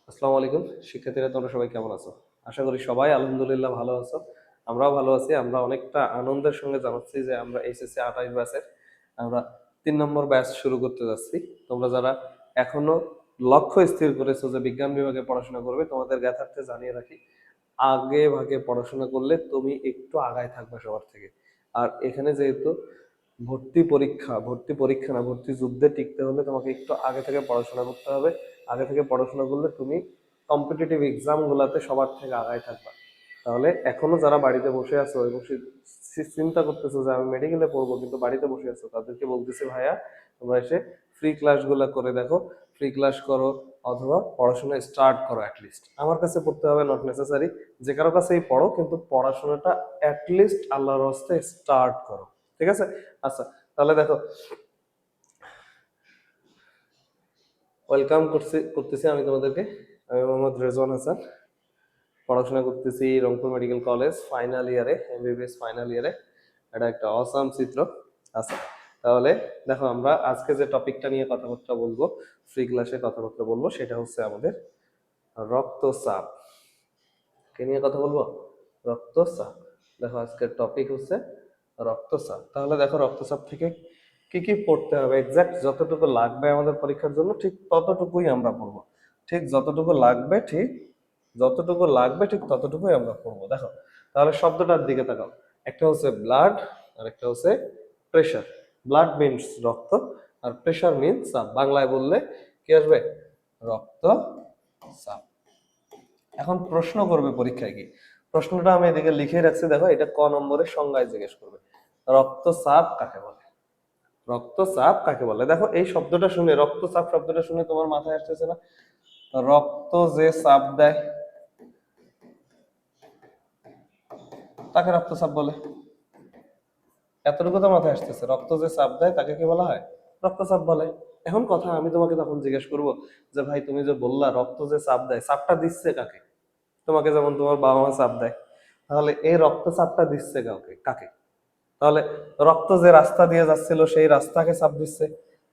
আসসালামু আলাইকুম শিক্ষার্থীরা, তোমরা সবাই কেমন আছো? আশা করি সবাই আলহামদুলিল্লাহ ভালো আছো। আমরাও ভালো আছি। আমরা অনেকটা আনন্দের সঙ্গে জানাচ্ছি যে আমরা এইচএসসি 28 ব্যাচের আমরা 3 নম্বর ব্যাচ শুরু করতে যাচ্ছি। তোমরা যারা এখনো লক্ষ্য স্থির করেছো যে বিজ্ঞান বিভাগে পড়াশোনা করবে, তোমাদের জ্ঞাতার্থে জানিয়ে রাখি, আগে ভাগে পড়াশোনা করলে তুমি একটু আগায় থাকবে সবার থেকে। আর এখানে যেহেতু ভর্তি পরীক্ষা না, ভর্তি যুদ্ধে টিকতে হলে তোমাকে একটু আগে থেকে পড়াশোনা করতে হবে। আগে থেকে পড়াশোনা করলে তুমি কম্পিটিটিভ এক্সাম গুলাতে সবার থেকে আগায় থাকবা। তাহলে এখনো যারা বাড়িতে বসে আছো এবং চিন্তা করতেছো যে আমি মেডিকেলে পড়বো কিন্তু বাড়িতে বসে আছো, তাদেরকে বলতেছি ভাইয়া তোমরা এসে ফ্রি ক্লাসগুলো করে দেখো, ফ্রি ক্লাস করো অথবা পড়াশোনা স্টার্ট করো। অ্যাটলিস্ট আমার কাছে পড়তে হবে নট নেসেসারি, যে কারো কাছেই পড়ো, কিন্তু পড়াশোনাটা অ্যাটলিস্ট আল্লাহর হস্তে স্টার্ট করো। ঠিক আছে? আচ্ছা, তাহলে দেখো, ওয়েলকাম করতেছি আমি তোমাদেরকে। আমি মোহাম্মদ রেজওয়ান হাসান, পড়াশোনা করতেছি রংপুর মেডিকেল কলেজ ফাইনাল ইয়ারে, এমবিবিএস ফাইনাল ইয়ারে। এটা একটা অসাম চিত্র। আচ্ছা, তাহলে দেখো, আমরা আজকে যে টপিকটা নিয়ে কথাবার্তা বলবো, ফ্রি ক্লাসে কথাবার্তা বলবো, সেটা হচ্ছে আমাদের রক্তচাপ। কে নিয়ে কথা বলবো? রক্তচাপ। দেখো, আজকের টপিক হচ্ছে রক্তচাপ। তাহলে দেখো, রক্তচাপ থেকে কি কি পড়তে হবে, এক্সাক্ট যতটুকু লাগবে আমাদের পরীক্ষার জন্য ঠিক ততটুকুই আমরা পড়বো। ঠিক যতটুকু লাগবে ঠিক ততটুকুই আমরা পড়বো। দেখো, তাহলে শব্দটার দিকে তাকাও। একটা হচ্ছে ব্লাড আর একটা হচ্ছে প্রেশার। ব্লাড মিনস রক্ত আর প্রেশার মিনস চাপ। বাংলায় বললে কি আসবে? রক্ত চাপ। এখন প্রশ্ন করবে পরীক্ষায় কি, প্রশ্নটা আমি এদিকে লিখে রাখছি, দেখো এটা ক নম্বরের সংজ্ঞায় জিজ্ঞেস করবে। রক্তচাপ কাকে বলে? রক্তচাপ কাকে বলে? দেখো, এই শব্দটা শুনে, রক্তচাপ শব্দটা শুনে তোমার মাথায় আসতেছে না? রক্ত যে চাপ দেয় তাকে রক্তচাপ বলে। এতটুকু তো মাথায় আসতেছে, রক্ত যে চাপ দেয় তাকে কি বলা হয়? রক্তচাপ বলে। এখন কথা, আমি তোমাকে তখন জিজ্ঞেস করবো যে ভাই তুমি যে বললা রক্ত যে চাপ দেয়, চাপটা দিচ্ছে কাকে? তোমাকে যেমন তোমার বাবা মা চাপ দেয়, তাহলে এই রক্তচাপটা দিচ্ছে কাউকে, কাকে? তাহলে রক্ত যে রাস্তা দিয়ে যাচ্ছিল সেই রাস্তাকে চাপ দিচ্ছে।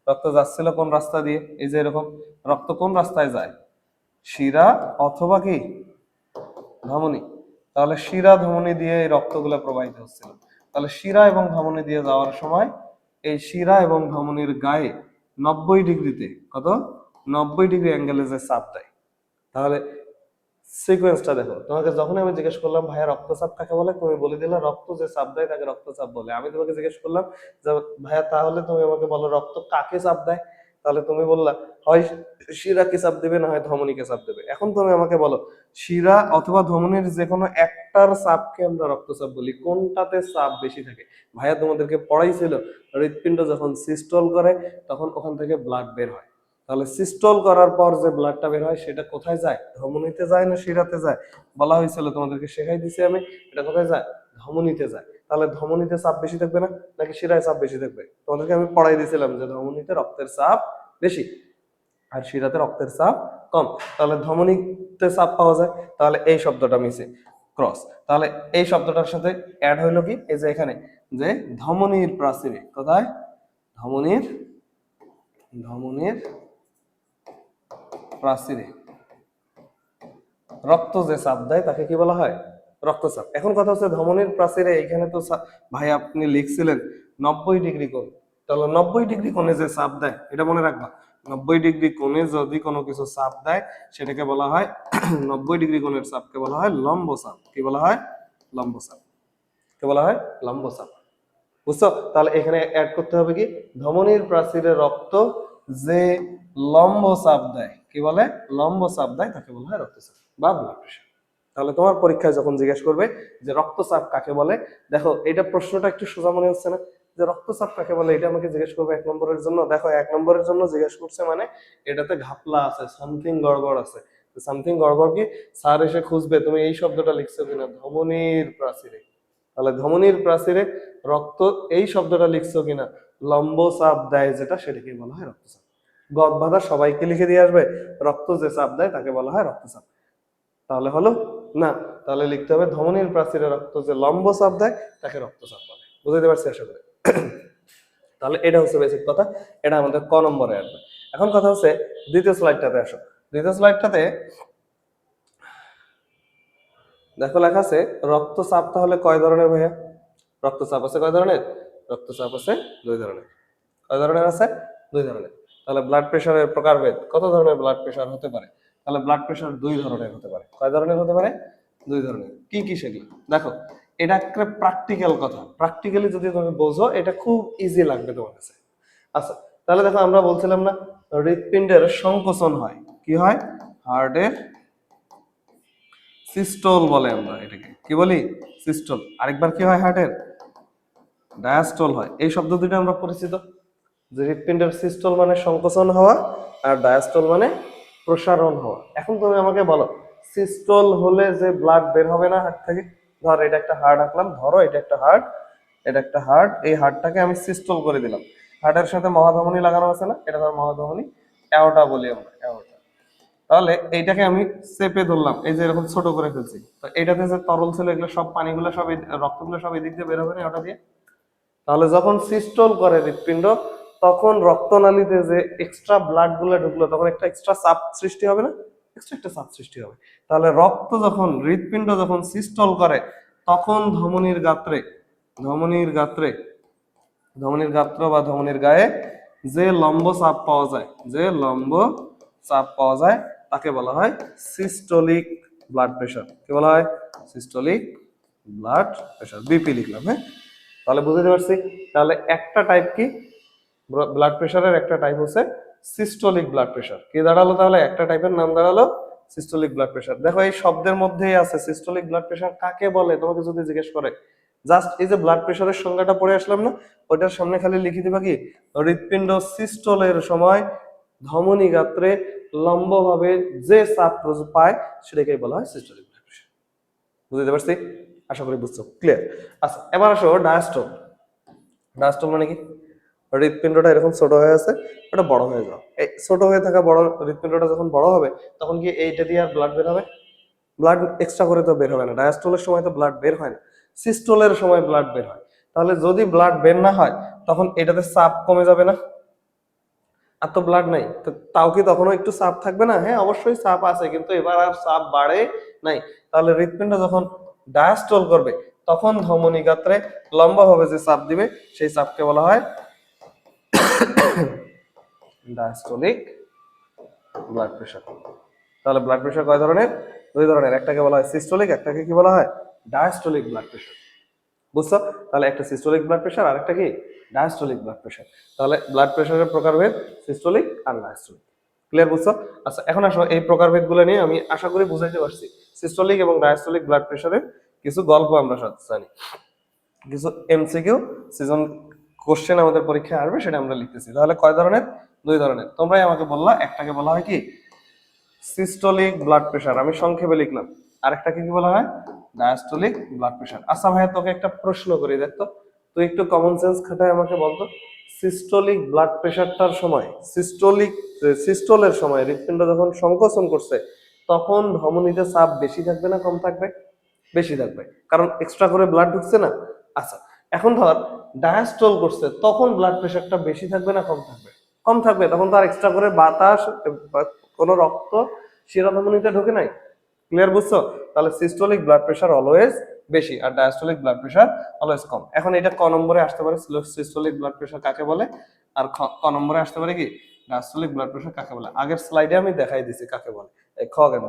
রক্ত যাচ্ছিল কোন রাস্তা দিয়ে? এই যে এরকম, রক্ত কোন রাস্তায় যায়? শিরা অথবা কি ধমনী। তাহলে শিরা ধমনী দিয়ে এই রক্তগুলো প্রবাহিত হচ্ছিল। তাহলে শিরা এবং ধমনী দিয়ে যাওয়ার সময় এই শিরা এবং ধমনীর গায়ে 90 ডিগ্রিতে, কত, 90 ডিগ্রি অ্যাঙ্গেলে যে চাপ দেয়। তাহলে সিকোয়েন্সটা দেখো, তোমাকে যখন আমি জিজ্ঞেস করলাম ভাইয়া রক্তচাপ কাকে বলে, তুমি বলে দিলে রক্ত যে চাপ দেয় তাকে রক্তচাপ বলে। আমি তোমাকে জিজ্ঞেস করলাম যে ভাইয়া তাহলে তুমি আমাকে বলো রক্ত কাকে চাপ দেয়, তাহলে তুমি বললা হয় শিরাকে চাপ দেবে না হয় ধমনীকে চাপ দেবে। এখন তুমি আমাকে বলো শিরা অথবা ধমনীর যে কোনো একটার চাপকে আমরা রক্তচাপ বলি, কোনটাতে চাপ বেশি থাকে? ভাইয়া তোমাদেরকে পড়াইছিল হৃৎপিণ্ড যখন সিস্টল করে তখন ওখান থেকে ব্লাড বের হয়। তাহলে সিস্টল করার পর যে ব্লাডটা বের হয় সেটা কোথায় যায়? ধমনীতে যায় না শিরাতে যায়? বলা হয়েছিল, তোমাদেরকে শেখাই দিছি আমি, এটা কোথায় যায়? ধমনীতে যায়। তাহলে ধমনীতে চাপ বেশি থাকবে না নাকি শিরায় চাপ বেশি থাকবে? তোমাদেরকে আমি পড়াই দিয়েছিলাম যে ধমনীতে রক্তের চাপ বেশি আর শিরাতে রক্তের চাপ কম। তাহলে ধমনীতে চাপ পাওয়া যায়, তাহলে এই শব্দটা মিশে ক্রস। তাহলে এই শব্দটার সাথে অ্যাড হইলো কি, এই যে এখানে যে ধমনীর প্রাচীরে, কোথায়? ধমনীর ধমনীর প্রাচীরে রক্ত যে চাপ দেয় তাকে কি বলা হয়? রক্তচাপ। এখন কথা হচ্ছে ধমনীর প্রাচীরে এখানে তো ভাই আপনি লিখছিলেন 90 ডিগ্রি কোণ, তাহলে 90 ডিগ্রি কোণে যে চাপ দেয় এটা মনে রাখবা। 90 ডিগ্রি কোণে যদি কোনো কিছু চাপ দেয় সেটাকে বলা হয় 90 ডিগ্রি কোণের চাপকে বলা হয় লম্ব চাপ। কি বলা হয়? লম্ব চাপ। কি বলা হয়? লম্ব চাপ। বুঝছো? তাহলে এখানে অ্যাড করতে হবে কি, ধমনীর প্রাচীরে রক্ত যে লম্ব চাপ দেয়, কি বলে? লম্ব চাপ দেয় তাকে বলা হয় রক্তচাপ বা ব্লাড প্রেশার। তাহলে তোমার পরীক্ষায় যখন জিজ্ঞেস করবে যে রক্তচাপ কাকে বলে, দেখো এটা প্রশ্নটা একটু সোজা মনে হচ্ছে না? যে রক্তচাপ কাকে বলে এটা আমাকে জিজ্ঞেস করবে 1 নম্বরের জন্য। দেখো 1 নম্বরের জন্য জিজ্ঞেস করছে মানে এটাতে ঘাপলা আছে, সামথিং গড়বড় আছে। সামথিং গড়বড় কি, স্যার এসে খুঁজবে তুমি এই শব্দটা লিখছো কিনা, ধমনীর প্রাচীরে। তাহলে ধমনীর প্রাচীরে রক্ত এই শব্দটা লিখছো কিনা, লম্ব চাপ দেয় যেটা, সেটাকে বলা হয় রক্তচাপ। গদ বাঁধা সবাইকে লিখে দিয়ে আসবে রক্ত যে চাপ দেয় তাকে বলা হয় রক্তচাপ। তাহলে হলো না? তাহলে লিখতে হবে ধমনীর প্রাচীরে রক্ত যে লম্ব চাপ দেয় তাকে রক্তচাপ বলে। বুঝতে পারছি আশা করি? তাহলে এটা হচ্ছে বেসিক কথা, এটা আমাদের ক নম্বরে আসবে। এখন কথা হচ্ছে দ্বিতীয় স্লাইডটাতে আসো। দ্বিতীয় স্লাইডটাতে দেখো লেখা আছে রক্তচাপ তাহলে কয় ধরনের ভাইয়া? রক্তচাপ আছে কয় ধরনের? রক্তচাপ আছে দুই ধরনের। কয় ধরনের আছে? দুই ধরনের। তাহলে ব্লাড প্রেশারের প্রকারভেদ, কত ধরনের ব্লাড প্রেশার হতে পারে? তাহলে ব্লাড প্রেশার দুই ধরনের হতে পারে। কয় ধরনের হতে পারে? দুই ধরনের। কি কি সেগুলো দেখো। এটা একটা প্র্যাকটিক্যাল কথা, প্র্যাকটিক্যালি যদি তুমি বোঝো এটা খুব ইজি লাগবে তোমার কাছে। আচ্ছা, তাহলে দেখো আমরা বলছিলাম না হৃৎপিণ্ডের সংকোচন হয়, কি হয়? হার্টের সিস্টোল বলে, আমরা এটাকে কি বলি? সিস্টোল। আরেকবার কি হয়? হার্টের ডায়াস্টোল হয়। এই শব্দ দুটো আমরা পরিচিত, যে হৃৎপিণ্ডের সিস্টোল মানে সংকোচন হওয়া আর ডায়াস্টোল মানে প্রসারণ হওয়া। এখন তুমি আমাকে বলো, সিস্টোল হলে যে ব্লাড বের হবে না হার্ট থেকে, ধর এটা একটা হার্ট আঁকলাম, ধরো এটা একটা হার্ট, এটা একটা হার্ট, এই হার্টটাকে আমি সিস্টোল করে দিলাম। হার্টের সাথে মহাধমনী লাগানো আছে না, এটা ধর মহাধমনী, অ্যাওর্টা বলি আমরা, অ্যাওর্টা। তাহলে এইটাকে আমি চেপে ধরলাম, এই যে এরকম ছোট করে ফেলছি, তো এটাতে যে তরল ছিল এগুলো সব, পানিগুলো সব, রক্তগুলো সব এদিক দিয়ে বের হবে না ওটা দিয়ে। তাহলে যখন সিস্টোল করে হৃৎপিণ্ড, তখন রক্তনালীতে যে এক্সট্রা ব্লাড গুলো ঢুকলো, তখন একটা এক্সট্রা চাপ সৃষ্টি হবে না? এক্সট্রা একটা চাপ সৃষ্টি হবে। তাহলে রক্ত যখন, হৃৎপিণ্ড যখন সিস্টোল করে, তখন ধমনীর গাত্রে, ধমনীর গাত্রে, ধমনীর গাত্র বা ধমনীর গায়ে যে লম্ব চাপ পাওয়া যায়, যে লম্ব চাপ পাওয়া যায়, তাকে বলা হয় সিস্টোলিক ব্লাড প্রেশার। কি বলা হয়? Systolic blood pressure. বিপি লিখলাম, হ্যাঁ? তাহলে বুঝতে পারছি। তাহলে একটা টাইপ কি, ব্লাড প্রেশারের একটা টাইপ হচ্ছে সিস্টোলিক ব্লাড প্রেশার। কি দাঁড়ালো তাহলে? একটা টাইপের নাম দাঁড়ালো সিস্টোলিক ব্লাড প্রেশার। দেখো এই শব্দের মধ্যেই আছে সিস্টোলিক ব্লাড প্রেশার কাকে বলে, তোমাকে যদি জিজ্ঞেস করে, জাস্ট এই যে ব্লাড প্রেশারের সংজ্ঞাটা পড়ে আসলাম না, ওইটার সামনে খালি লিখে দিবা কি, হৃৎপিণ্ড সিস্টোলের সময় ধমনী গাত্রে লম্বভাবে যে চাপ পায় সেটাকে বলা হয় সিস্টোলিক ব্লাড প্রেশার। বুঝতে পারছি? আশা করি বুঝছো, ক্লিয়ার। আচ্ছা, এবার আসো ডায়াস্টোল। ডায়াস্টোল মানে কি? হৃৎপিণ্ডটা এরকম ছোট হয়ে আছে, ওটা বড় হয়ে যাও। এই ছোট হয়ে থাকা বড় হৃৎপিণ্ডটা যখন বড় হবে, তখন কি এইটা দিয়ে আর ব্লাড বের হবে? ব্লাড এক্সট্রা করে তো বের হবে না। ডায়াস্টোলের সময় তো ব্লাড বের হয় না, সিস্টোলের সময় ব্লাড বের হয়। তাহলে যদি ব্লাড বের না হয়, তখন এটাতে চাপ কমে যাবে না? আর তো ব্লাড নাই, তো তাও কি তখনও একটু চাপ থাকবে না? হ্যাঁ, অবশ্যই চাপ আছে, কিন্তু এবার আর চাপ বাড়ে নাই। তাহলে হৃৎপিণ্ড যখন ডায়াস্টোল করবে, তখন ধমনী গাত্রে লম্বাভাবে যে চাপ দিবে, সেই চাপকে বলা হয় ডায়াস্টোলিক ব্লাড প্রেশার। তাহলে ব্লাড প্রেশার কয় ধরনের? দুই ধরনের। একটাকে বলা হয় সিস্টোলিক, একটাকে কি বলা হয়? Diastolic blood pressure. বুঝছো? তাহলে একটা সিস্টোলিক ব্লাড প্রেশার, আর একটা কি ডায়াস্টোলিক ব্লাড প্রেশার। তাহলে ব্লাড প্রেশারের প্রকারভেদ সিস্টোলিক আর ডায়াস্টোলিক। ক্লিয়ার? বুঝছো? আচ্ছা, এখন আসো এই প্রকারভেদ গুলো নিয়ে আমি আশা করি বুঝাইতে পারছি। সিস্টোলিক এবং ডায়াস্টোলিক ব্লাড প্রেশারের কিছু গল্প আমরা জানি, কিছু এমসিকিউ সিজন কোশ্চেন আমাদের পরীক্ষায় আসবে, সেটা আমরা লিখতেছি। তাহলে কয় ধরনের? দুই ধরনের। তোমরাই আমাকে বললা, একটাকে বলা হয় কি সিস্টোলিক ব্লাড প্রেশার, আমি সংক্ষেপে লিখলাম। আরেকটাকে কি বলা হয়? Diastolic blood pressure. আচ্ছা ভাইয়া, তোকে একটা প্রশ্ন করি, দেখতো তুই একটু কমন সেন্স খাটায় আমাকে বলতো, সিস্টোলিক ব্লাড প্রেশারটার সময়, সিস্টোলের সময় হৃৎপিণ্ড যখন সংকোচন করছে, তখন ধমনীতে চাপ বেশি থাকবে না কম থাকবে? বেশি থাকবে, কারণ এক্সট্রা করে ব্লাড ঢুকছে না। আচ্ছা, এখন ধর ডায়াস্টোল করছে, তখন ব্লাড প্রেশারটা বেশি থাকবে না কম থাকবে? কম থাকবে, তখন তো আর এক্সট্রা করে বাতাস কোনো রক্ত শিরাধমনীতে ঢোকে নাই। ক্লিয়ার? বুঝছো? তাহলে সিস্টোলিক ব্লাড প্রেশার অলওয়েজ বেশি আর ডায়াস্টোলিক ব্লাড প্রেশার অলওয়েজ কম। এখন এটা ক নম্বরে আসতে পারে, সিস্টোলিক ব্লাড প্রেশার কাকে বলে, আর ক নম্বরে আসতে পারে কি ডায়াস্টোলিক ব্লাড প্রেশার কাকে বলে। আগের স্লাইডে আমি দেখাই দিছি কাকে বলে। এই খ কেন,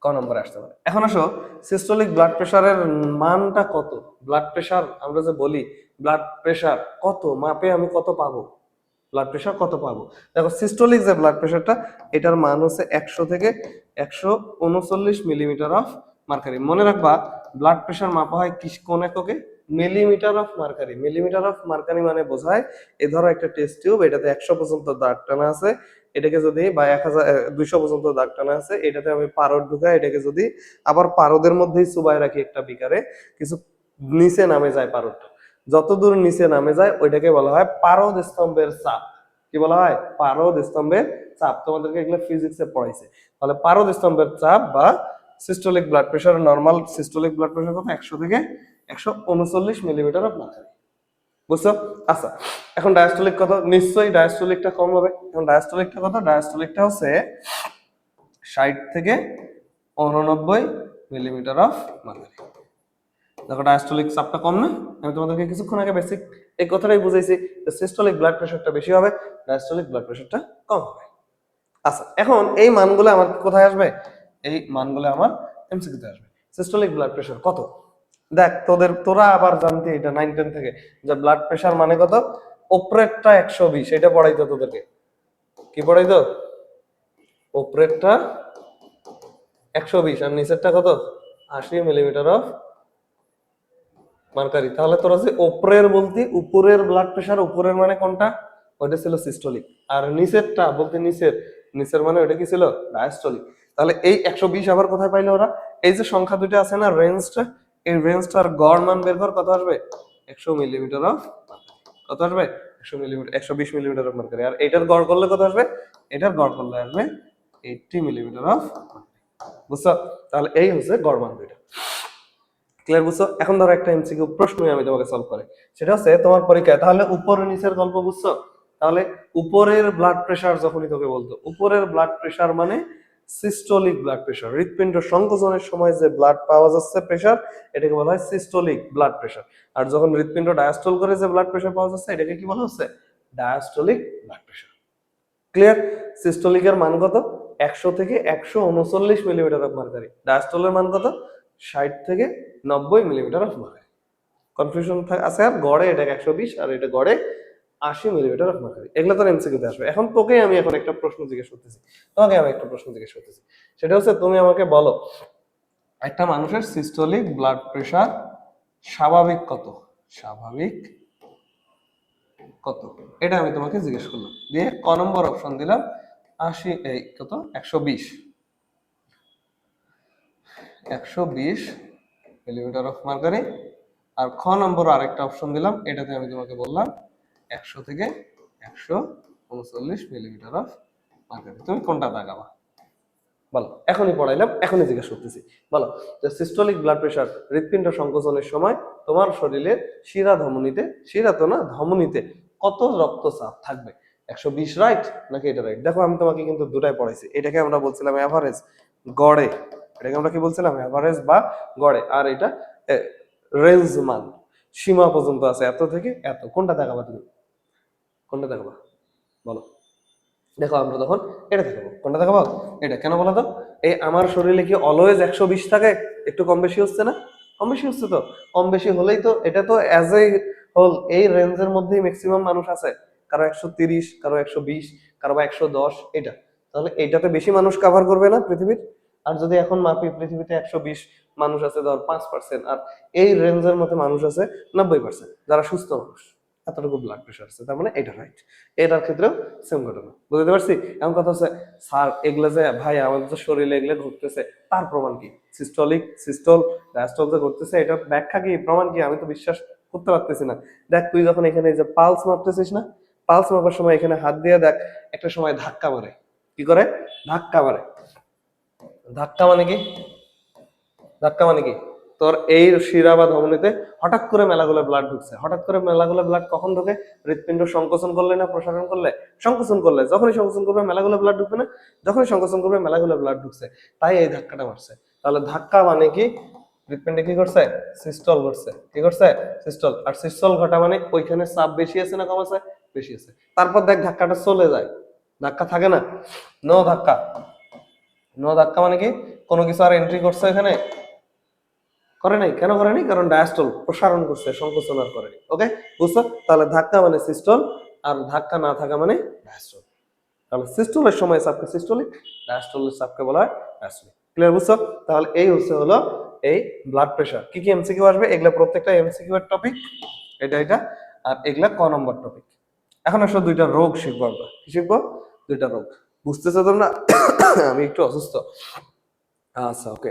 ক নম্বরে আসতে পারে। এখন আসো সিস্টোলিক ব্লাড প্রেশারের মানটা কত? ব্লাড প্রেশার আমরা যে বলি, ব্লাড প্রেশার কত মাপে আমি কত পাবো, ব্লাড প্রেশার কত পাবো? দেখো সিস্টোলিক যে ব্লাড প্রেশারটা, এটার মান হচ্ছে 100 থেকে 139 মিলিমিটার অফ মার্কারি। মনে রাখবা, ব্লাড প্রেশার মাপা হয় কোন এককে? Millimetre of mercury. Millimetre of mercury মানে বোঝায়, এ ধরো একটা টেস্ট টিউব, এটাতে 100 পর্যন্ত দাগ টানা আছে, এটাকে যদি, বা 200 পর্যন্ত দাগ টানা আছে, এটাতে আমি পারদ ঢুকাই, এটাকে যদি আবার পারদের মধ্যেই চুবাই রাখি একটা বিকারে, কিছু নিচে নামে যায় পারদটা, যতদূর নিচে নামে যায় ওইটাকে বলা হয় পারদ স্তম্ভের চাপ। কি বলা হয়? পারদ স্তম্ভের চাপ। তোমাদেরকে এগুলো ফিজিক্সে পড়াইছে। তাহলে পারদ স্তম্ভের চাপ বা systolic blood pressure, normal systolic blood pressure কত? 100 থেকে 139 মিলিমিটার অফ মার্কারি। বুঝছো? আচ্ছা, এখন ডায়াস্টলিক কত? নিশ্চয়ই ডায়াস্টলিকটা কম হবে। এখন ডায়াস্টলিকটা কত? ডায়াস্টলিকটা হচ্ছে 60 থেকে 89 মিলিমিটার অফ মার্কারি। দেখো ডায়াস্টলিক চাপটা কম না? আমি তোমাদেরকে কিছুক্ষণ আগে বেসিক এই কথাটাই বুঝাইছি যে সিস্টোলিক ব্লাড প্রেশারটা বেশি হবে, ডায়াস্টলিক ব্লাড প্রেশারটা কম হবে। আচ্ছা, এখন এই মানগুলো আমার কোথায় আসবে? এই মানগুলো আমার এমসিকিউতে আসবে। সিস্টোলিক ব্লাড প্রেশার কত? দেখ তোরা আবার জানতে এটা 9-10 থেকে যে ব্লাড প্রেশার মানে কত, ওপরেরটা 120, এটা পড়াইতো তোদেরকে। কি পড়াইতো? ওপরেরটা 120 আর নিচেরটা কত? 80 মিলিমিটার অফ মার্কারি। তাহলে তোরা যে উপরের বলতে উপরের ব্লাড প্রেশার, উপরের মানে কোনটা? ওটা ছিল সিস্টোলিক। আর নিচেরটা বলতে নিচের মানে ওটা কি ছিল? ডায়াস্টোলিক। তাহলে এই 120 আবার কোথায় পাইলো ওরা? এই যে সংখ্যা দুটো আছে না, রেঞ্জটা, এই রেঞ্জটার গড় মান বের কর, কত আসবে? 100 মিলিমিটার অফ, কত আসবে? 100 মিলিমিটার, 120 মিলিমিটার অফ মার্কারি। আর এটার গড় করলে কত আসবে? এটার গড় করলে আসবে 80 মিলিমিটার অফ। বুঝছো? তাহলে এই হচ্ছে গড় মান দুইটা। ক্লিয়ার? বুঝছো? এখন ধরো একটা এমসিকিউ প্রশ্ন আমি তোমাকে সলভ করে, সেটা হচ্ছে তোমার পরীক্ষায় তাহলে উপর নিচের গল্প বুঝছো? তাহলে উপরের ব্লাড প্রেশার যখনই তোকে বলতো, উপরের ব্লাড প্রেশার মানে সিস্টোলিক ব্লাড প্রেশার, হৃৎপিণ্ড সংকোচনের সময় যে ব্লাড পাওয়া যাচ্ছে প্রেশার, এটাকে বলা হয় সিস্টোলিক ব্লাড প্রেশার। আর যখন হৃৎপিণ্ড ডায়াস্টল করে যে ব্লাড প্রেশার পাওয়া যাচ্ছে, এটাকে কি বলা হচ্ছে? Diastolic blood pressure. ক্লিয়ার? সিস্টোলিকের মান কত? 100 থেকে 139 মিলিমিটার অফ মার্কারি। ডায়াস্টলের মান কত? 60 থেকে 90 মিলিমিটার অফ মার্কারি। কনফিউশন আছে? আর গড়ে এটা 120 আর এটা গড়ে 80 মিলিমিটার অফ মার্কারি। এগুলো তোর এমসিকিউতে আসবে। এখন তোকে আমি এখন একটা প্রশ্ন জিজ্ঞেস করতেছি, তোমাকে আমি একটা প্রশ্ন জিজ্ঞেস করতেছি, সেটা হচ্ছে তুমি আমাকে বলো একটা মানুষের সিস্টোলিক ব্লাড প্রেশার স্বাভাবিক কত? স্বাভাবিক কত? এটা আমি তোমাকে জিজ্ঞেস করলাম, দিয়ে ক নম্বর অপশন দিলাম 80, এই কত, 120 মিলিমিটার অফ মার্কারি। আর খ নম্বর আরেকটা অপশন দিলাম, এটাতে আমি তোমাকে বললাম 100 থেকে 139 মিলিমিটার অফ মার্কারি। তুমি কোনটা দাগাবা? বলো, এখনই পড়াইলাম, এখনই জিজ্ঞেস করতেছি। বলো যে সিস্টোলিক ব্লাড প্রেশার, হৃৎপিণ্ড সংকোচনের সময় তোমার শরীরের শিরা ধমনীতে, শিরা তো না, ধমনীতে কত রক্তচাপ থাকবে? 120 রাইট নাকি এটা রাইট? দেখো আমি তোমাকে কিন্তু দুটাই পড়াইছি। এটাকে আমরা বলছিলাম এভারেজ, গড়ে। এটাকে আমরা কি বলছিলাম? এভারেজ বা গড়ে। আর এটা রেঞ্জ মান, সীমা পর্যন্ত আছে, এত থেকে এত। কোনটা দেখাবা তুমি? কোনটা দেখাবা বলো? দেখো আমরা তখন এটা দেখাবো। কোনটা দেখাবো? এটা। কেন বলো তো? এই আমার শরীরে কি অলওয়েজ 120 থাকে? একটু কম বেশি হচ্ছে না? কম বেশি হচ্ছে তো। কম বেশি হলেই তো এটা তো অ্যাজ এ হোল এই রেঞ্জের মধ্যেই ম্যাক্সিমাম মানুষ আছে। কারো 130, কারো 120, কারো বা 110, এটা। তাহলে এইটাতে বেশি মানুষ কভার করবে না পৃথিবীর? আর যদি এখন মাপি পৃথিবীতে 120 মানুষ আছে ধর 5%, আর এই রেঞ্জের মধ্যে মানুষ আছে 90%, যারা সুস্থ মানুষ, এতটুকু ব্লাড প্রেশার আছে, তার মানে এটা রাইট। এটার ক্ষেত্রেও সেম ঘটনা। বুঝতে পারছি? এমন কথা হচ্ছে স্যার এগুলো যে ভাই আমাদের তো শরীরে এগুলো ঘটতেছে, তার প্রমাণ কি? সিস্টল ডায়াস্টল যে ঘটতেছে, এটার ব্যাখ্যা কি, প্রমাণ কি? আমি তো বিশ্বাস করতে পারতেছি না। দেখ তুই যখন এখানে যে পালস মাপতেছিস না, পালস মাপার সময় এখানে হাত দিয়ে দেখ, একটা সময় ধাক্কা মারে। কি করে? ধাক্কা মারে। ধাক্কা মানে কি? ধাক্কা মানে কি? তোর এই শিরা বা ধমনীতে হঠাৎ করে মেলাগুলো ব্লাড ঢুকছে। হঠাৎ করে মেলাগুলো ব্লাড কখন ঢোকে? হৃৎপিণ্ড সংকোচন করলে না প্রসারণ করলে? সংকোচন করলে। যখনই সংকোচন করবে মেলাগুলো ব্লাড ঢুকবে না? যখনই সংকোচন করবে মেলাগুলো ব্লাড ঢুকছে, তাই এই ধাক্কাটা মারছে। তাহলে ধাক্কা মানে কি? হৃৎপিণ্ডে কি করছে? সিস্টল করছে। কি করছে? সিস্টল। আর সিস্টল ঘটা মানে ওইখানে চাপ বেশি আছে না কম আছে? বেশি আছে। তারপর দেখ ধাক্কাটা চলে যায়, ধাক্কা থাকে না, নো ধাক্কা। নো ধাক্কা মানে কি? কোনো কিছু আর এন্ট্রি করছে এখানে? করে নাই। কেন করে নাই? কারণ ডায়াস্টল প্রসারণ করছে, সংকোচন আর করেনি। ওকে, বুঝছো? তাহলে ধাক্কা মানে সিস্টল, আর ধাক্কা না থাকা মানে ডায়াস্টল। তাহলে সিস্টলের সময় চাপকে সিস্টলিক, ডায়াস্টলের চাপকে বলা হয় ডায়াস্টলিক। ক্লিয়ার? বুঝছো? তাহলে এই হলো এই ব্লাড প্রেশার। কি কি এমসিকিউ আসবে? এগুলা প্রত্যেকটা এমসিকিউ এর টপিক, এটা আর এগুলা ক নম্বর টপিক। এখন আসলে দুইটা রোগ শিখবো আমরা। কি শিখবো? দুইটা রোগ। বুঝতেছো তোমরা? আমি একটু অসুস্থ। আচ্ছা, ওকে।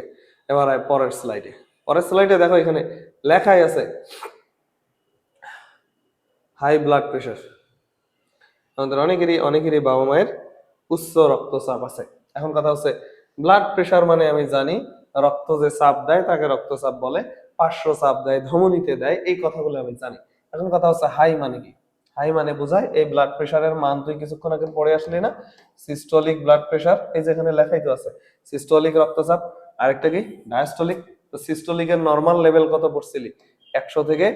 এবার পরের স্লাইডে, পরের স্লাইডে দেখো এখানে লেখাই আছে হাই ব্লাড প্রেশার। আমাদের অনেকেরই বাবা মায়ের উচ্চ রক্তচাপ আছে। এখন কথা হচ্ছে ব্লাড প্রেশার মানে আমি জানি রক্ত যে চাপ দেয় তাকে রক্তচাপ বলে, পার্শ্ব চাপ দেয়, ধমনীতে দেয়, এই কথাগুলো আমি জানি। এখন কথা হচ্ছে হাই মানে কি? হাই মানে বোঝায় এই ব্লাড প্রেশারের মান তুই কিছুক্ষণ আগে পড়ে আসলি না, সিস্টোলিক ব্লাড প্রেশার, এই যে এখানে লেখাই তো আছে সিস্টোলিক রক্তচাপ, আরেকটা কি ডায়াস্টোলিক। তো সিস্টোলিকের নরমাল লেভেল কত পড়ছিলি? 100 থেকে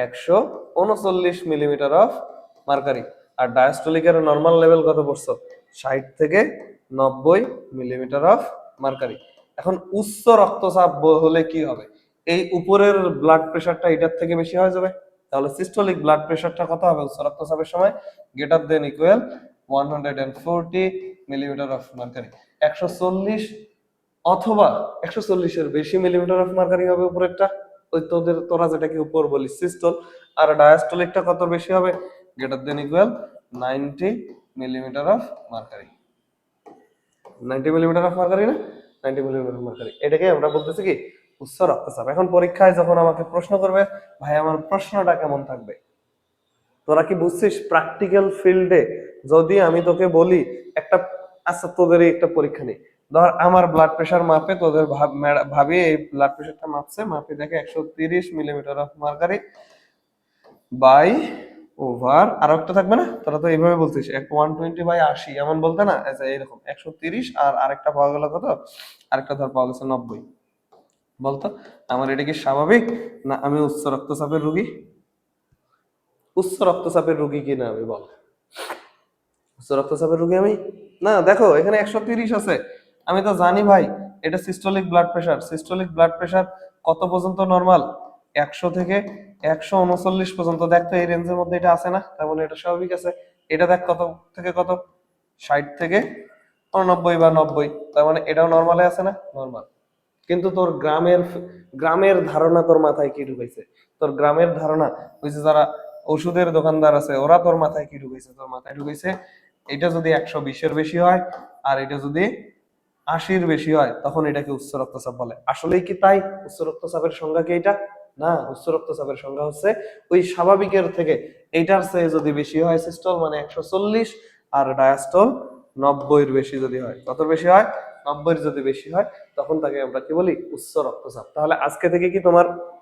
139 মিলিমিটার অফ মার্কারি। আর ডায়াস্টোলিকের নরমাল লেভেল কত পড়ছো? 60 থেকে 90 মিলিমিটার অফ মার্কারি। এখন উচ্চ রক্তচাপ হলে কি হবে? এই উপরের ব্লাড প্রেশারটা এটার থেকে বেশি হয়ে যাবে, তাহলে সিস্টোলিক ব্লাড প্রেশারটা কত হবে উচ্চ রক্তচাপের সময়? Greater than equal 140 millimetre of mercury. 140 অথবা 140 এর বেশি মিলিমিটার অফ মার্কারি হবে উপরেরটা, ওই তোরা যেটাকে উপর বলি সিস্টোল। আর ডায়াস্টোলিকটা কত বেশি হবে? Greater than equal 90 millimetre of mercury. 90 millimetre of mercury না? 90 মিলিমিটার অফ মার্কারি, এটাকে আমরা বলতেছি কি উচ্চ রক্তচাপ। এখন পরীক্ষায় যখন আমাকে প্রশ্ন করবে, ভাই আমার প্রশ্নটা কেমন থাকবে, তোরা কি বুঝছিস? প্র্যাকটিক্যাল ফিল্ডে যদি আমি তোকে বলি একটা, আচ্ছা তোদেরই একটা পরীক্ষা নেই, ধর আমার ব্লাড প্রেশার মাপে, তোদের ভাবি এই ব্লাড প্রেশারটা মাপছে, মাপে দেখে 130 millimetre of mercury by over আর একটা থাকবে না, তোরা তো এইভাবে বলছিস 120/80 এমন বলতে না, আচ্ছা এইরকম 130 আর আরেকটা পাওয়া গেল কত, আরেকটা ধর পাওয়া গেছে 90। বলতো আমার এটা কি স্বাভাবিক না আমি উচ্চ রক্তচাপের রোগী? উচ্চ রক্তচাপের রোগী কি না আমি বল? উচ্চ রক্তচাপের রোগী আমি না। দেখো এখানে 130 আছে, আমি তো জানি ভাই এটা systolic blood pressure. Systolic blood pressure কত পর্যন্ত নরমাল? 100 থেকে 139 পর্যন্ত। দেখতো এই রেঞ্জের মধ্যে এটা আছে না, তার মানে এটা স্বাভাবিক আছে। এটা দেখ কত থেকে কত, 60 থেকে 89 বা 90, তার মানে এটাও নরমালে আছে না? নরমাল। কিন্তু তোর গ্রামের ধারণা তোর মাথায় কি ঢুকাইছে? তোর গ্রামের ধারণা ওই যে যারা ওষুধের দোকানদার আছে ওরা তোর মাথায় কি ঢুকাইছে? তোর মাথায় ঢুকাইছে এটা যদি 120-এর বেশি হয় আর এটা যদি 80-র বেশি হয় তখন এটাকে উচ্চ রক্তচাপ বলে। আসলেই কি তাই? উচ্চ রক্তচাপের সংজ্ঞা কি এটা? না, উচ্চ রক্তচাপের সংজ্ঞা হচ্ছে ওই স্বাভাবিকের থেকে এইটার চেয়ে যদি বেশি হয় সিস্টল মানে 140, আর ডায়াস্টল 90-এর বেশি যদি হয়, কত বেশি হয়? 90-এর যদি বেশি হয় তখন তাকে আমরা কি বলি? উচ্চ রক্তচাপ। তাহলে আজকে থেকে কি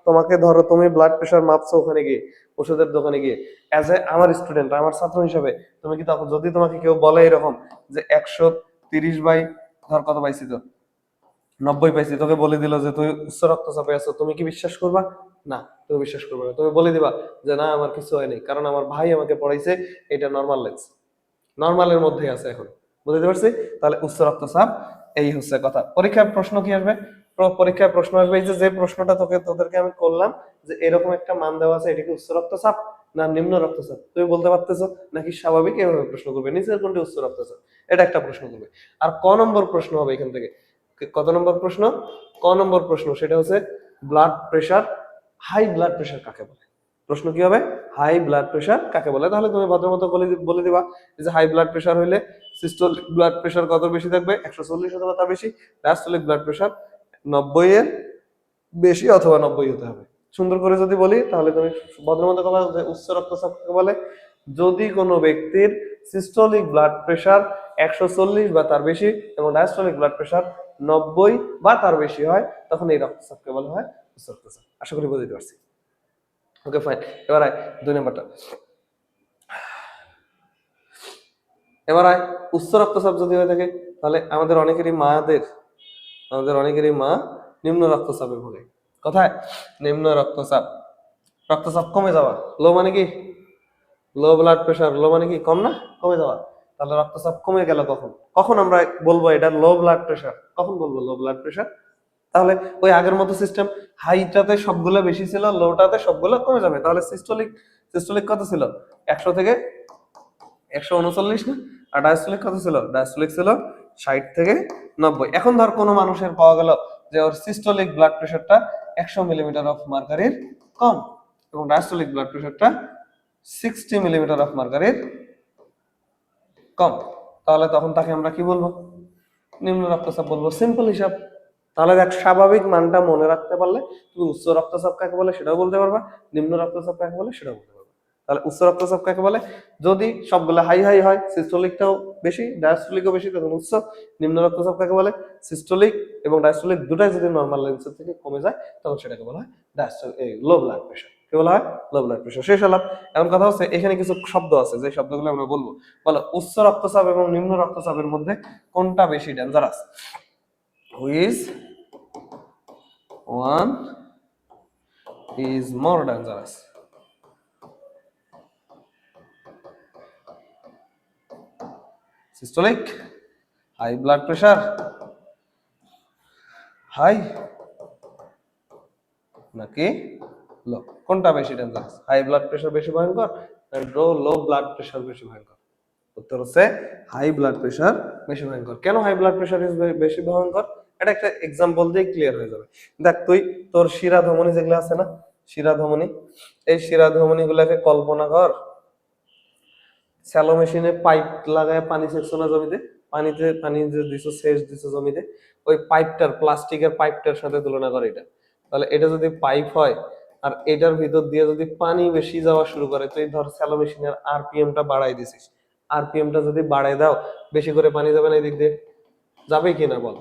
তোমাকে ধরো তুমি ব্লাড প্রেশার মাপছো ওখানে গিয়ে, ওষুধের দোকানে গিয়ে, অ্যাজ এ আমার স্টুডেন্ট, আমার ছাত্র হিসেবে, তুমি কি তখন যদি তোমাকে কেউ বলে এরকম যে 130 বাই ধর কত পাইছি, তো 90 পাইছি, তোকে বলে দিল যে তুই উচ্চ রক্তচাপে আছো, তুমি কি বিশ্বাস করবা? না, তুমি বিশ্বাস করবে না। তুমি বলে দিবা যে না আমার কিছু হয়নি, কারণ আমার ভাই আমাকে পড়াইছে এটা নর্মাল লেন্স, নর্মালের মধ্যে আছে। এখন বুঝতে পারছি? তাহলে উচ্চ রক্তচাপ এই হচ্ছে কথা। পরীক্ষায় প্রশ্ন কি আসবে? পরীক্ষায় প্রশ্ন আসবে এই যে প্রশ্নটা তোদেরকে আমি করলাম, যে এরকম একটা মান দেওয়া আছে, এটা কি উচ্চ রক্তচাপ না নিম্ন রক্তচাপ? তুমি বলতে পারতেছো নাকি স্বাভাবিক? এভাবে প্রশ্ন করবে, নিচের কোনটি উচ্চ রক্তচাপ, এটা একটা প্রশ্ন করবে। আর ক নম্বর প্রশ্ন হবে এখান থেকে, কত নম্বর প্রশ্ন? ক নম্বর প্রশ্ন, সেটা হচ্ছে blood pressure, high blood pressure কাকে বলে? প্রশ্ন কি হবে? হাই ব্লাড প্রেশার কাকে বলে? তাহলে তুমি ভদ্রমতো বলে দিবা যে হাই ব্লাড প্রেশার হইলে সিস্টোলিক ব্লাড প্রেশার কত বেশি থাকবে? 140 অথবা তার বেশি। ডায়াস্টোলিক ব্লাড প্রেশার 90 এর বেশি অথবা 90 হতে হবে। সুন্দর করে যদি বলি তাহলে তুমি ভদ্রমতো কথা যে উচ্চ রক্তচাপ কাকে বলে? যদি কোনো ব্যক্তির সিস্টোলিক ব্লাড প্রেশার 140 বা তার বেশি এবং ডায়াস্টোলিক ব্লাড প্রেশার 90 বা তার বেশি হয় তখন এই রক্তচাপকে বলা হয় উচ্চ রক্তচাপ। আশা করি বুঝতে পারছি। ওকে ফাইন, এবার আয় 2 নম্বরটা। এবার আয় উচ্চ রক্তচাপ যদি হয়ে থাকে তাহলে আমাদের অনেকেরই মা নিম্ন রক্তচাপে ভোগে। কোথায়? নিম্ন রক্তচাপ। রক্তচাপ কমে যাওয়া, লো মানে কি? লো ব্লাড প্রেশার, লো মানে কি কম না? কমে যাওয়া। তাহলে রক্তচাপ কমে গেল কখন? কখন আমরা বলবো এটা লো ব্লাড প্রেশার? কখন বলবো লো ব্লাড প্রেশার? তাহলে ওই আগের মতো সিস্টেম, হাইটাতে সবগুলো বেশি ছিল, লোটাতে সবগুলো কমে যাবে। তাহলে সিস্টোলিক কত ছিল? 100 থেকে 139 না? আর ডায়াস্টোলিক কত ছিল? ডায়াস্টোলিক ছিল 60 থেকে 90। এখন ধর কোনো মানুষের পাওয়া গেল যে ওর সিস্টোলিক ব্লাড প্রেশারটা 100 মিলিমিটার অফ মার্কারির কম এবং ডায়াস্টোলিক ব্লাড প্রেশারটা 60 মিলিমিটার অফ মার্কারির কম, তাহলে তখন তাকে আমরা কি বলবো? নিম্ন রক্তচাপ বলবো। সিম্পল হিসাব। তাহলে দেখ স্বাভাবিক মানটা মনে রাখতে পারলে তুমি উচ্চ রক্তচাপ কাকে বলে সেটাও বলতে পারবা, নিম্ন রক্তচাপ কাকে বলে সেটাও বলতে পারবা। তাহলে উচ্চ রক্তচাপ কাকে বলে? যদি সবগুলো হাই হাই হয়, সিস্টোলিকটাও বেশি ডায়াস্টোলিকও বেশি, তখন উচ্চ। নিম্ন রক্তচাপ কাকে বলে? সিস্টোলিক এবং ডায়াস্টোলিক দুটাই যদি নর্মাল লেন্সের থেকে কমে যায় তখন সেটাকে বলা হয় লো ব্লাড প্রেশার। কি বলা হয়? Low blood pressure. শেষ হলাম। এখন কথা হচ্ছে এখানে কিছু শব্দ আছে যে শব্দগুলো আমরা বলবো। বলো, উচ্চ রক্তচাপ এবং নিম্ন রক্তচাপের মধ্যে কোনটা বেশি dangerous? Which one is more dangerous? Systolic, high blood pressure, high নাকি লো? কোনটা বেশি ডেঞ্জারাস? হাই ব্লাড প্রেশার বেশি ভয়ঙ্কর না লো ব্লাড প্রেশার বেশি ভয়ঙ্কর? উত্তর হচ্ছে হাই ব্লাড প্রেশার বেশি ভয়ঙ্কর। কেন হাই ব্লাড প্রেশার ইজ বেশি ভয়ঙ্কর? এটা একটা এক্সাম্পল দিয়ে ক্লিয়ার হয়ে যাবে। দেখ, তোর শিরা ধমনী যেগুলো আছে না, শিরা ধমনী, এই শিরা ধমনী গুলাকে কল্পনা কর স্যালো মেশিনে পাইপ লাগায় পানি সেকছো না জমিতে, পানি যে দিছো, সেচ দিছো জমিতে, ওই পাইপটার, প্লাস্টিকের পাইপটার সাথে তুলনা করে এটা। তাহলে এটা যদি পাইপ হয় আর এটার ভিতর দিয়ে যদি পানি বেশি যাওয়া শুরু করে, তুই ধর স্যালো মেশিনের আরপিএমটা বাড়াই দিছিস, আরপিএমটা যদি বাড়াই দাও, বেশি করে পানি যাবে না এদিক দিয়ে? যাবে কি না বল?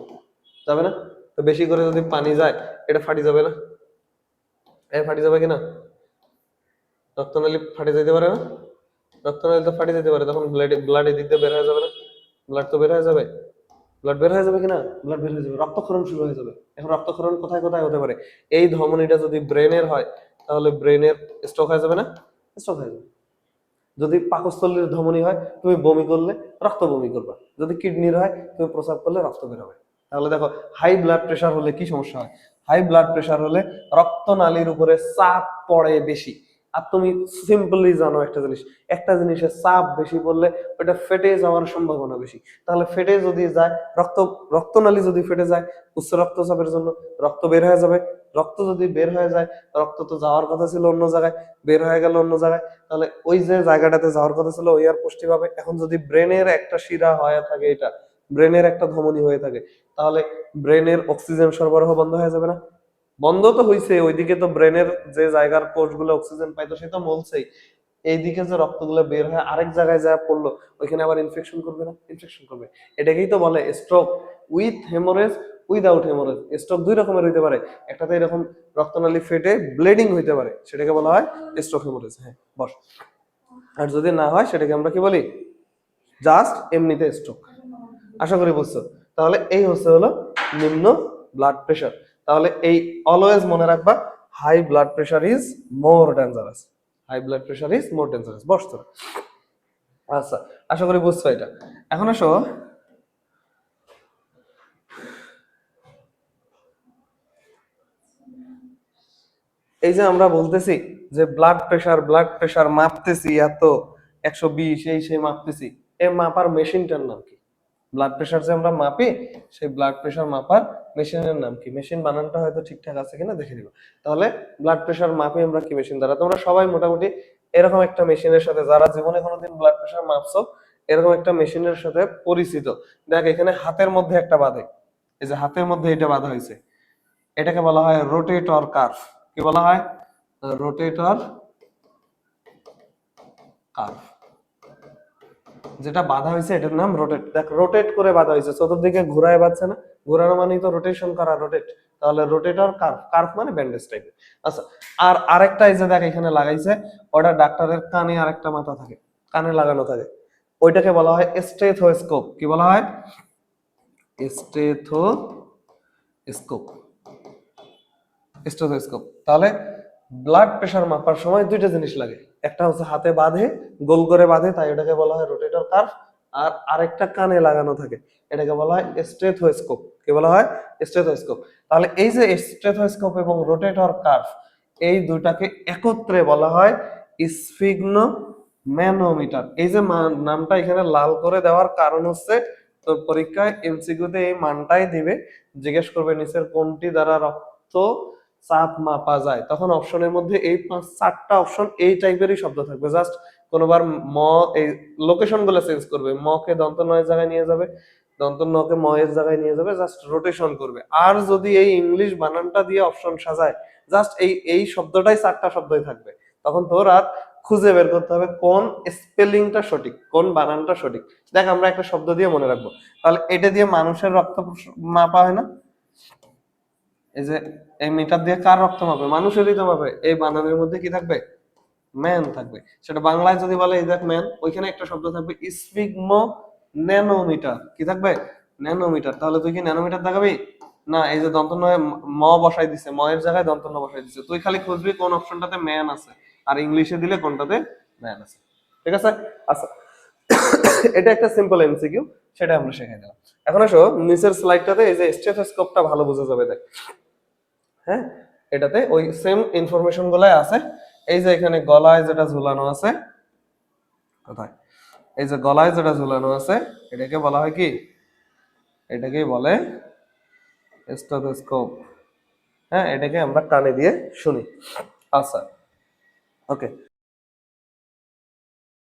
যাবে না? তো বেশি করে যদি পানি যায়, এটা ফাটি যাবে না? ফাটি যাবে কিনা? রক্তনালী ফাটে যেতে পারে না? রক্তনালী তো ফাটে যেতে পারে, তখন ব্লাড এদিক দিয়ে বের হয়ে যাবে না? ব্লাড তো বের হয়ে যাবে। ব্লাড বের হয়ে যাবে কিনা? ব্লাড বের হয়ে যাবে, রক্তক্ষরণ শুরু হয়ে যাবে। এখন রক্তক্ষরণ কোথায় কোথায় হতে পারে? এই ধমনীটা যদি ব্রেনের হয়, তাহলে ব্রেনের স্ট্রোক হয়ে যাবে না? স্ট্রোক হয়ে যাবে। যদি পাকস্থলীর ধমনী হয়, তুমি বমি করলে রক্ত বমি করবা। যদি কিডনির হয়, তুমি প্রস্রাব করলে রক্ত বের হবে। তাহলে দেখো, হাই ব্লাড প্রেশার হলে কি সমস্যা হয়? হাই ব্লাড প্রেশার হলে রক্তনালীর উপরে চাপ পড়ে বেশি। আর তুমি সিম্পলি জানো একটা জিনিস, একটা জিনিসের চাপ বেশি পড়লে ওটা ফেটে যাওয়ার সম্ভাবনা বেশি। তাহলে ফেটে যদি যায়, রক্তনালী যদি ফেটে যায় উচ্চ রক্তচাপের জন্য, রক্ত বের হয়ে যাবে। রক্ত যদি বের হয়ে যায়, রক্ত তো যাওয়ার কথা ছিল অন্য জায়গায়, বের হয়ে গেল অন্য জায়গায়, তাহলে ওই যে জায়গাটাতে যাওয়ার কথা ছিল ওই আর পুষ্টি পাবে। এখন যদি ব্রেনের একটা শিরা হয়ে থাকে, এটা ব্রেনের একটা ধমনী হয়ে থাকে, তাহলে ব্রেনের অক্সিজেন সরবরাহ বন্ধ হয়ে যাবে না? বন্ধ তো হইছে, ওইদিকে তো ব্রেনের যে জায়গার কোষগুলো অক্সিজেন পাইতো সে তো মলছেই, এইদিকে যে রক্তগুলো বের হয়ে আরেক জায়গায় যা পড়লো, ওইখানে আবার ইনফেকশন করবে না? ইনফেকশন করবে। এটাকেই তো বলে stroke with haemorrhage, without haemorrhage. Stroke দুই রকমের হইতে পারে, একটাতে এরকম রক্তনালী ফেটে ব্লিডিং হইতে পারে, সেটাকে বলা হয় স্ট্রোক হেমোরেজ। হ্যাঁ, বস। আর যদি না হয়, সেটাকে আমরা কি বলি? জাস্ট এমনিতে স্ট্রোক। আশা করি বুঝছো। তাহলে এই হলো নিম্ন ব্লাড প্রেশার। তাহলে এই অলওয়েজ মনে রাখবা, high blood pressure is more dangerous. High blood pressure is more dangerous. বস তোরা। আচ্ছা, আশা করি বুঝছো এটা। এখন আসো, এই যে আমরা বলতেছি যে ব্লাড প্রেশার মাপতেছি, এত 120 এই সেই মাপতেছি, এই মাপার মেশিনটার নাম কি? ব্লাড প্রেশার যে আমরা মাপি, সেই ব্লাড প্রেশার মাপার মেশিনের নাম কি? মেশিন বানানটা হয়তো ঠিকঠাক আছে কিনা দেখে নিব। তাহলে ব্লাড প্রেশার মাপি আমরা কি মেশিন দ্বারা? তোমরা সবাই মোটামুটি এরকম একটা মেশিনের সাথে, যারা জীবনে কোনোদিন ব্লাড প্রেশার মাপছো, এরকম একটা মেশিনের সাথে পরিচিত। দেখ, এখানে হাতের মধ্যে একটা বাঁধে, এই যে হাতের মধ্যে এটা বাঁধা হয়েছে, এটাকে বলা হয় রোটেটর কার্ভ। কি বলা হয়? Rotator curve. যেটা বাঁধা হয়েছে এটার নাম রোটেট। দেখ, রোটেট করে বাঁধা হয়েছে, চতুর্দিকে ঘুরায় বাঁধছে না? ঘোরানো মানেই তো রোটেশন করা, রোটেট। তাহলে রোটেটর কার্ভ, কার্ভ মানে ব্যান্ডেজ টাইপের। আচ্ছা, আর আরেকটা এই যে দেখ এখানে লাগাইছে, ওটা ডাক্তারের কানে আরেকটা মাথা থাকে, কানে লাগানো থাকে, ওইটাকে বলা হয় স্টেথোস্কোপ। কি বলা হয়? স্টেথোস্কোপ। স্টেথোস্কোপ। তাহলে ব্লাড প্রেশার মাপার সময় দুইটা জিনিস লাগে, একটা হচ্ছে হাতে বাঁধে, গোল করে বাঁধে, তাই ওটাকে বলা হয় রোটেটর কার্ভ। আর আরেকটা কানে লাগানো থাকে, এটাকে বলা হয় স্টেথোস্কোপ। কি বলা হয়? স্টেথোস্কোপ। তাহলে এই যে স্টেথোস্কোপ এবং রোটেটর কার্ভ, এই দুটাকে একত্রে বলা হয় স্ফিগনো ম্যানোমিটার। এই যে নামটা এখানে লাল করে দেওয়ার কারণ হচ্ছে, তোর পরীক্ষায় এমসিকিউতে এই মানটাই দিবে, জিজ্ঞেস করবে নিচের কোনটি দ্বারা রক্ত চাপ মাপা যায়, তখন অপশনের মধ্যে এই 5-4টা অপশন এই টাইপেরই শব্দ থাকবে। জাস্ট কোনোবার এই লোকেশন গুলো চেঞ্জ করবে, ম কে দন্ত নয়ের জায়গায় নিয়ে যাবে, দন্ত ন কে ম এর জায়গায় নিয়ে যাবে, জাস্ট রোটেশন করবে। আর যদি এই ইংলিশ বানানটা দিয়ে অপশন সাজায়, জাস্ট এই শব্দটাই 4টা শব্দই থাকবে। তখন তোর আর খুঁজে বের করতে হবে কোন স্পেলিংটা সঠিক, কোন বানানটা সঠিক। দেখ, আমরা একটা শব্দ দিয়ে মনে রাখবো, তাহলে এটা দিয়ে মানুষের রক্ত মাপা হয় না? এই যে এই মিটার দিয়ে কার রক্ত মাপে? মানুষেরই তো মাপে। এই বানানের মধ্যে কি থাকবে? ম্যান থাকবে। সেটা বাংলায় যদি বলে এই দেখ ম্যান, ওইখানে একটা শব্দ থাকবে স্ফিগমো ন্যানোমিটার। কি থাকবে? ন্যানোমিটার। তাহলে তুই কি ন্যানোমিটার দেখাবি? না, এই যে দন্ত নয় ম বসাই দিছে, ম এর জায়গায় দন্ত ন বসাই দিছে। তুই খালি খুঁজবি কোন অপশনটাতে ম্যান আছে, আর ইংলিশে দিলে কোনটাতে ম্যান আছে। ঠিক আছে? আচ্ছা, এটা একটা সিম্পল এমসিকিউ, সেটা আমরা শিখে নিলাম। এখন আসো নিচের স্লাইডটাতে এই যে স্টেথোস্কোপটা ভালো বোঝা যাবে, দেখ। হ্যাঁ, এটাতে ওই সেম ইনফরমেশন গুলাই আছে। এই যে এখানে গলায় যেটা ঝুলানো আছে, কোথায়? এই যে গলায় যেটা ঝুলানো আছে, এটাকে বলা হয় কি? এটাকেই বলে স্টেথোস্কোপ। হ্যাঁ, এটাকে আমরা কানে দিয়ে শুনি। আচ্ছা, ওকে।